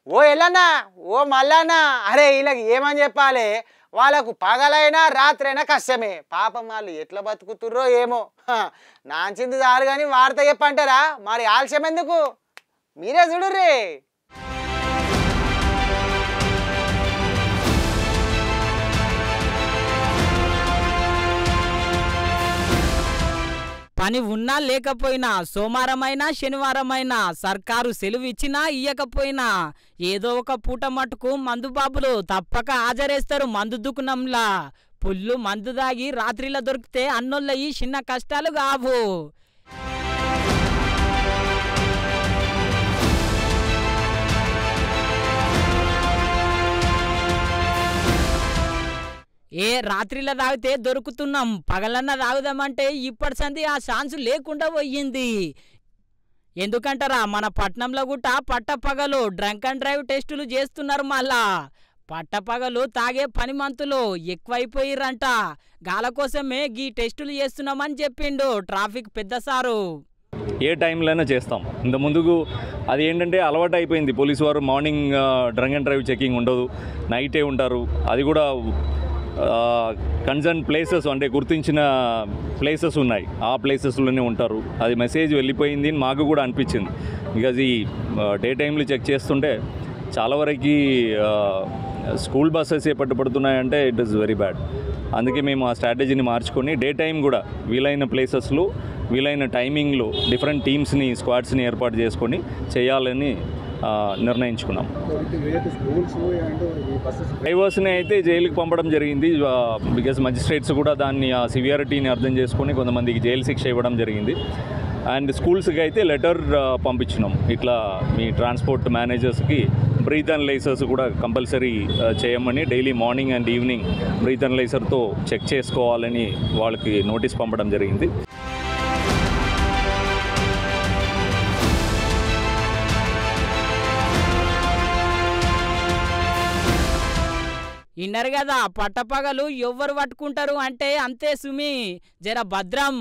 ఓ ఎల్లన్నా ఓ మల్లన్నా అరే వీళ్ళకి ఏమని చెప్పాలి వాళ్ళకు పగలైనా రాత్రైనా కష్టమే పాపం వాళ్ళు ఎట్లా బతుకుతుర్రో ఏమో నాంచింది చాలు కానీ వార్త చెప్పంటారా మరి ఆలస్యం ఎందుకు మీరే చూడుర్రీ పని ఉన్నా లేకపోయినా సోమవారమైనా శనివారమైనా సర్కారు సెలవు ఇచ్చినా ఇయ్యకపోయినా ఏదో ఒక పూట మటుకు మందుబాబులు తప్పక హాజరేస్తారు మందు దుకుణంలా పుల్లు మందు దాగి రాత్రిలో దొరికితే అన్నోళ్ళయి చిన్న కష్టాలు కావు. ఏ రాత్రిలో తాగితే దొరుకుతున్నాం పగలన్న తాగుదామంటే ఇప్పటి సంది ఆ ఛాన్స్ లేకుండా పోయింది. ఎందుకంటారా మన పట్నంలో కూడా పట్టపగలు డ్రంక్ అండ్ డ్రైవ్ టెస్టులు చేస్తున్నారు. మళ్ళా పట్టపగలు తాగే పని మంతులు ఎక్కువైపోయిర్రంట. గాల కోసమే గీ టెస్టులు చేస్తున్నామని చెప్పిండు ట్రాఫిక్ పెద్ద సారు. ఏ టైంలోనే చేస్తాం. ఇంత ముందుకు అది ఏంటంటే అలవాటు అయిపోయింది. పోలీసు వారు morning drunk and drive checking ఉండదు, నైటే ఉంటారు. అది కూడా కన్సర్న్ ప్లేసెస్ అంటే గుర్తించిన ప్లేసెస్ ఉన్నాయి, ఆ ప్లేసెస్లోనే ఉంటారు. అది మెసేజ్ వెళ్ళిపోయింది అని మాకు కూడా అనిపించింది. బికాజ్ ఈ డే టైంలో చెక్ చేస్తుంటే చాలా వరకు స్కూల్ బస్సెస్ పట్టుబడుతున్నాయంటే ఇట్ ఈస్ వెరీ బ్యాడ్. అందుకే మేము ఆ స్ట్రాటజీని మార్చుకొని డే టైం కూడా వీలైన ప్లేసెస్లో వీలైన టైమింగ్లో డిఫరెంట్ టీమ్స్ని స్క్వాడ్స్ని ఏర్పాటు చేసుకొని చేయాలని నిర్ణయించుకున్నాం. డ్రైవర్స్ని అయితే జైలుకి పంపడం జరిగింది. బికాజ్ మజిస్ట్రేట్స్ కూడా దాన్ని ఆ సివియారిటీని అర్థం చేసుకొని కొంతమందికి జైలు శిక్ష ఇవ్వడం జరిగింది. అండ్ స్కూల్స్కి అయితే లెటర్ పంపించినాం, ఇట్లా మీ ట్రాన్స్పోర్ట్ మేనేజర్స్కి బ్రీత్ అనలైజర్స్ కూడా కంపల్సరీ చేయమని, daily morning and evening breath అనలైజర్తో చెక్ చేసుకోవాలని వాళ్ళకి నోటీస్ పంపడం జరిగింది. ఇన్నరు కదా పట్టపగలు ఎవ్వరు పట్టుకుంటారు అంటే అంతే సుమి, జర భద్రం.